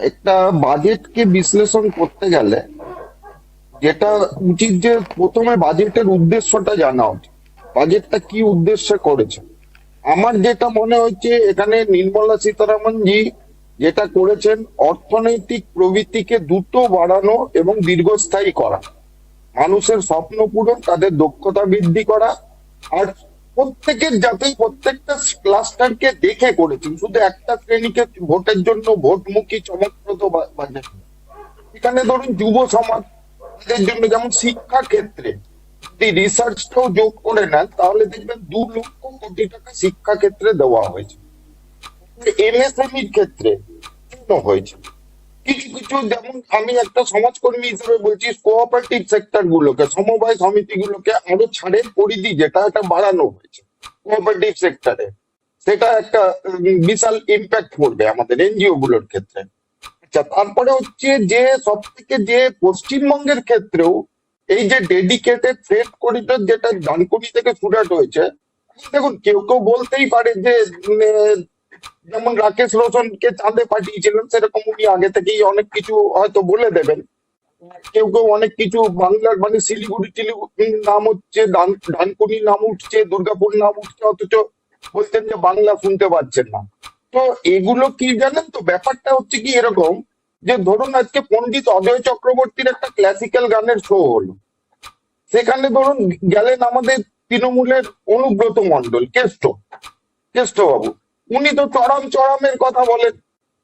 একটা বাজেটকে বিশ্লেষণ করতে গেলে যেটা উচিত যে প্রথমে বাজেটের উদ্দেশ্যটা জানা উচিত। বাজেটটা কি উদ্দেশ্যে করেছে। আমার যেটা মনে হচ্ছে এখানে নির্মলা সীতারামন জি যেটা করেছেন, অর্থনৈতিক প্রবৃদ্ধিকে দ্রুত বাড়ানো এবং দীর্ঘস্থায়ী করা, মানুষের স্বপ্ন পূরণ, তাদের দক্ষতা বৃদ্ধি করা। আর প্রত্যেকের যাতে প্রত্যেকটা ক্লাস্টারকে দেখে করেছেন, শুধু একটা শ্রেণীকে ভোটের জন্য ভোটমুখী চমকপ্রদ বাজেট। এখানে ধরুন যুব সমাজ, তাদের জন্য যেমন শিক্ষা ক্ষেত্রে যদি রিসার্চটাও যোগ করে নেন তাহলে দেখবেন 2 লক্ষ কোটি টাকা শিক্ষা ক্ষেত্রে দেওয়া হয়েছে। এমএসএমইর ক্ষেত্রে কেন হয়েছে, কিছু কিছু যেমন আমি একটা সমাজকর্মী হিসেবে বলছি, কোঅপারেটিভ সেক্টর গুলোকে, সমবায় সমিতি গুলোকে আরো ছাড়ের পরিধি যেটা এটা বাড়ানো হয়েছে কোঅপারেটিভ সেক্টরে। সেটা একটা বিশাল ইম্প্যাক্ট পড়বে আমাদের এনজিও গুলোর ক্ষেত্রে। আচ্ছা, তারপরে হচ্ছে যে সব থেকে যে পশ্চিমবঙ্গের ক্ষেত্রেও এই যে ডেডিকেটেড ফ্রেট করিডোর যেটা ডানকুনি থেকে সুরাট হয়েছে। দেখুন, কেউ কেউ বলতেই পারে যে যেমন রাকেশ রোশনকে চাঁদে পাঠিয়েছিলেন সেরকম উনি আগে থেকেই অনেক কিছু হয়তো বলে দেবেন। কেউ কেউ অনেক কিছু বাংলার মানে শিলিগুড়ি টিলিগুড়ির নাম হচ্ছে, ডানকুনি নাম উঠছে, দুর্গাপুর নাম উঠছে, অথচ বলছেন যে বাংলা শুনতে পাচ্ছেন না। তো এগুলো কি জানেন তো, ব্যাপারটা হচ্ছে কি এরকম যে ধরুন আজকে পণ্ডিত অজয় চক্রবর্তীর একটা ক্লাসিক্যাল গানের শো হলো, সেখানে ধরুন গেলেন আমাদের তৃণমূলের অনুব্রত মণ্ডল, কেষ্ট বাবু। উনি তো চরম চরমের কথা বলেন,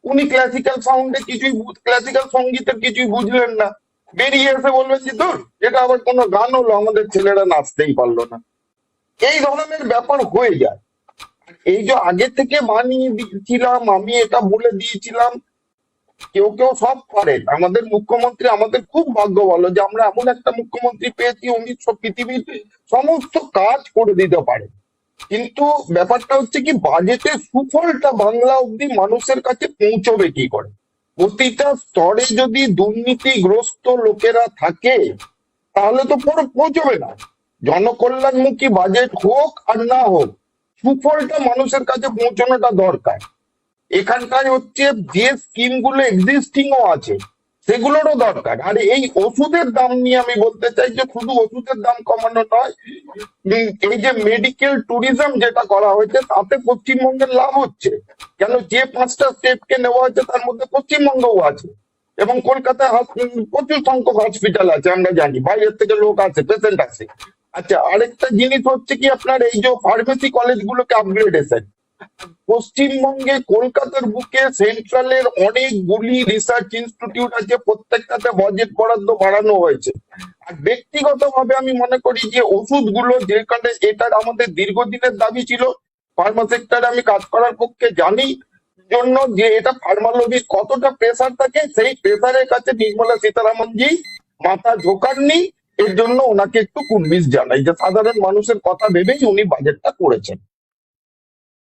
উনি ক্লাসিক্যাল সাউন্ডে কিছুই ক্লাসিক্যাল সঙ্গীতের কিছুই বুঝলেন না, বেরিয়ে এসে বলবেন যে ধুর, এটা আবার কোনো গান হলো, আমাদের ছেলেরা নাচতেই পারলো না। এই ধরনের ব্যাপার হয়ে যায়। এই যে আগে থেকে বানিয়ে দিয়েছিলাম, আমি এটা বলে দিয়েছিলাম, কেউ কেউ সব পারেন। আমাদের মুখ্যমন্ত্রী, আমাদের খুব ভাগ্য ভালো যে আমরা এমন একটা মুখ্যমন্ত্রী পেয়েছি, উনি সব পৃথিবীর সমস্ত কাজ করে দিতে পারেন। কিন্তু ব্যাপারটা হচ্ছে কি, বাজেটের সুফলটা বাংলা অব্দি মানুষের কাছে পৌঁছবে কি করে। প্রতিটা স্তরে যদি দুর্নীতিগ্রস্ত লোকেরা থাকে তাহলে তো পৌঁছবে না। জনকল্যাণমুখী বাজেট হোক আর না হোক, সুফলটা মানুষের কাছে পৌঁছানোটা দরকার। এখানটায় হচ্ছে যে স্কিম গুলো এক্সিস্টিং ও আছে সেগুলোরও দরকার। আর এই ওষুধের দাম নিয়ে আমি বলতে চাই যে শুধু ওষুধের দাম কমানো নয়, এই যে মেডিকেল ট্যুরিজম যেটা করা হয়েছে তাতে পশ্চিমবঙ্গের লাভ হচ্ছে। কেন, যে 5টা স্টেটকে নেওয়া হয়েছে তার মধ্যে পশ্চিমবঙ্গও আছে, এবং কলকাতায় প্রচুর সংখ্যক হসপিটাল আছে, আমরা জানি বাইরের থেকে লোক আছে, পেশেন্ট আছে। আচ্ছা, আরেকটা জিনিস হচ্ছে কি, আপনার এই যে ফার্মেসি কলেজগুলোকে আপগ্রেডেশন, পশ্চিমবঙ্গে কলকাতার বুকে সেন্ট্রালের অনেকগুলি রিসার্চ ইনস্টিটিউট আছে, প্রত্যেকটাতে বাজেট বরাদ্দ বাড়ানো হয়েছে। আর ব্যক্তিগতভাবে আমি মনে করি যে ওষুধগুলো, যে কারণে এটার আমাদের দীর্ঘদিনের দাবি ছিল, ফার্মা সেক্টরে আমি কাজ করার পক্ষে জানি জন্য যে এটা ফার্মা লবির কতটা প্রেসার থাকে, সেই প্রেসারের কাছে নির্মলা সীতারামন জি মাথা ঝোঁকাননি। এর জন্য ওনাকে একটু কুর্নিশ জানাই যে সাধারণ মানুষের কথা ভেবেই উনি বাজেটটা করেছেন।